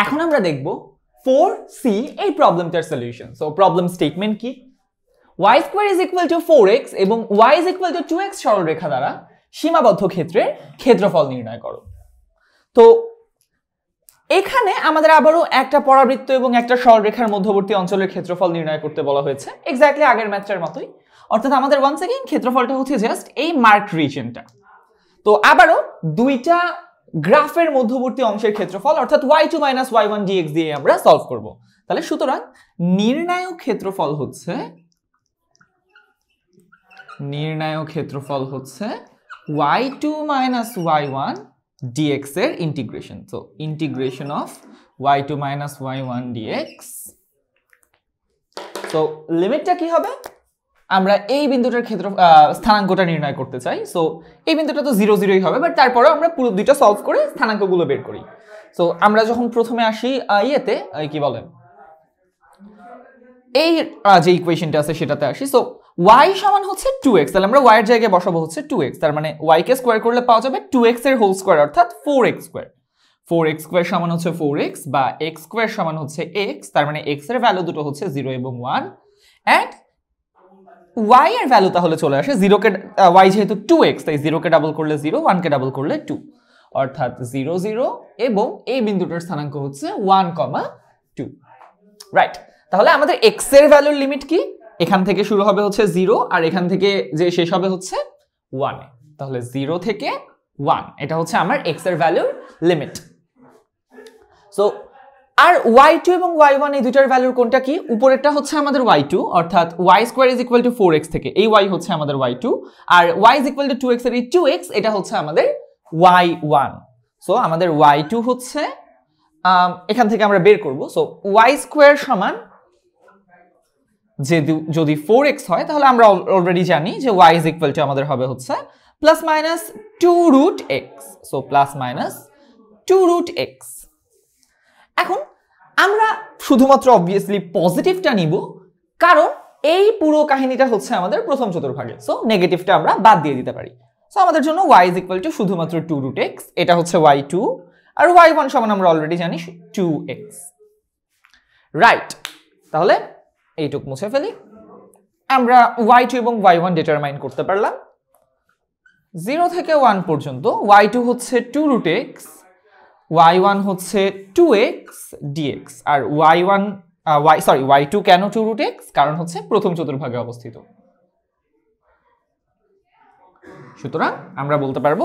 এখন আমরা দেখব 4c এই প্রবলেমটার সলিউশন। সো প্রবলেম স্টেটমেন্ট কি? y square is equal to 4x এবং y is equal to 2x সরলরেখা দ্বারা সীমাবদ্ধ ক্ষেত্রের ক্ষেত্রফল নির্ণয় করো। তো এখানে আমাদের আবারও একটা পরাবৃত্ত এবং একটা সরলরেখার মধ্যবর্তী অঞ্চলের ক্ষেত্রফল নির্ণয় করতে বলা হয়েছে, এক্স্যাক্টলি আগের ম্যাথটার মতোই। অর্থাৎ আমাদের ওয়ান্স अगेन ক্ষেত্রফলটা হচ্ছে জাস্ট এই মার্ক রিজিয়নটা। তো আবারও দুইটা গ্রাফের মধ্যবর্তী অংশের ক্ষেত্রফল অর্থাৎ y2 - y1 dx দিয়ে আমরা সলভ করব। তাহলে সুতরাং নির্ণায়ক ক্ষেত্রফল হচ্ছে y2 - y1 dx এর integration. So integration of y2 - y1 dx। So লিমিটটা কি হবে? আমরা এই বিন্দুটার ক্ষেত্র স্থানাঙ্কটা নির্ণয় করতে চাই। সো এই বিন্দুটা তো 0 0ই হবে, বাট তারপরেও আমরা পুরো দুইটা সলভ করে স্থানাঙ্কগুলো বের করি। সো আমরা যখন প্রথমে আসি ইয়েতে কি বলেন এই যে ইকুয়েশনটা আছে সেটাতে আসি। সো y সমান হচ্ছে 2x, তাহলে আমরা y এর জায়গায় বসাবো হচ্ছে 2x, তার মানে y কে স্কয়ার করলে পাওয়া যাবে 2x এর হোল স্কয়ার অর্থাৎ 4x স্কয়ার। 4x স্কয়ার সমান হচ্ছে 4x বা x স্কয়ার সমান হচ্ছে x, তার মানে x এর ভ্যালু দুটো হচ্ছে 0 এবং 1 এন্ড y এর ভ্যালু তাহলে চলে আসে 0 কে y যেহেতু 2x তাই 0 কে ডাবল করলে 0, 1 কে ডাবল করলে 2 অর্থাৎ 0 0 এবং এই বিন্দুটার স্থানাঙ্ক হচ্ছে 1, 2। রাইট, তাহলে আমাদের x এর ভ্যালুর লিমিট কি? এখান থেকে শুরু হবে হচ্ছে 0 আর এখান থেকে যে শেষ হবে হচ্ছে 1 এ। তাহলে 0 থেকে 1 এটা হচ্ছে আমার x এর ভ্যালুর লিমিট। সো আর y2 এবং y1 এই দুইটার ভ্যালুর কোনটা কি? উপরেরটা হচ্ছে আমাদের y2 অর্থাৎ y square is equal to 4x থেকে এই y হচ্ছে আমাদের y2 আর y is equal to 2x এর এই 2x এটা হচ্ছে আমাদের y1। সো আমাদের y2 হচ্ছে এখান থেকে আমরা বের করব। সো y স্কয়ার সমান যদি 4x হয় তাহলে আমরা অলরেডি জানি যে y ইজ ইকুয়াল টু আমাদের হবে হচ্ছে plus minus 2√x। So plus minus 2√x। এখন আমরা শুধুমাত্র অবভিয়াসলি পজিটিভটা নিব, কারণ এই পুরো কাহিনীটা হচ্ছে আমাদের প্রথম চতুর্ভাগে। সো নেগেটিভটা আমরা বাদ দিয়ে দিতে পারি। সো আমাদের জন্য y ইজ ইকুয়াল টু শুধুমাত্র 2√x, এটা হচ্ছে y2 আর y1 সমান আমরা অলরেডি জানি 2x। রাইট, তাহলে এইটুকু মুছে ফেলি। আমরা y2 এবং y1 ডিটারমাইন করতে পারলাম। 0 থেকে 1 পর্যন্ত y2 হচ্ছে 2√x, y1 হচ্ছে 2x dx আর y2 কেন 2√x? কারণ হচ্ছে প্রথম চতুর্ভাগে অবস্থিত। সুতরাং আমরা বলতে পারবো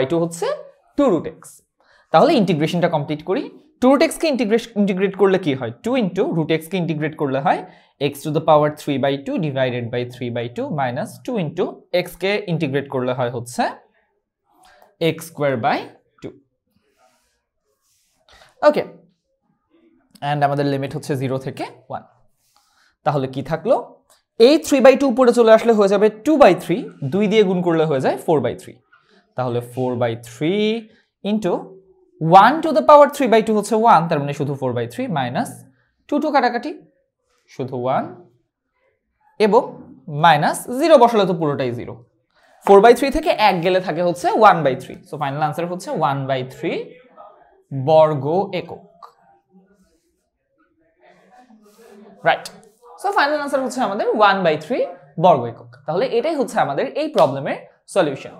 y2 হচ্ছে 2√x। তাহলে ইন্টিগ্রেশনটা কমপ্লিট করি। 2√x কে ইন্টিগ্রেট করলে কি হয়? 2 * √x কে ইন্টিগ্রেট করলে হয় x to the power 3/2 divided by 3/2 minus 2 * x কে ইন্টিগ্রেট করলে হয় হচ্ছে x square by 2। Okay, and আমাদের লিমিট হচ্ছে 0 থেকে 1। তাহলে কি থাকলো? এই 3/2 উপরে চলে আসলে হয়ে যাবে 2/3, 2 দিয়ে গুণ করলে হয়ে যায় 4/3। তাহলে 4/3 ইনটু 1 টু দ্য পাওয়ার 3/2 হচ্ছে 1, তার মানে শুধু 4/3 মাইনাস 2 কাটাকাটি শুধু 1 এবং মাইনাস 0 বসালে তো পুরোটাই 0। 4/3 থেকে 1 গেলে থাকে হচ্ছে 1/3। সো ফাইনাল আনসার হচ্ছে 1/3 বর্গ একক। রাইট, সো ফাইনাল আনসার হচ্ছে আমাদের 1/3 বর্গ একক। তাহলে এটাই হচ্ছে আমাদের এই প্রবলেমের সলিউশন।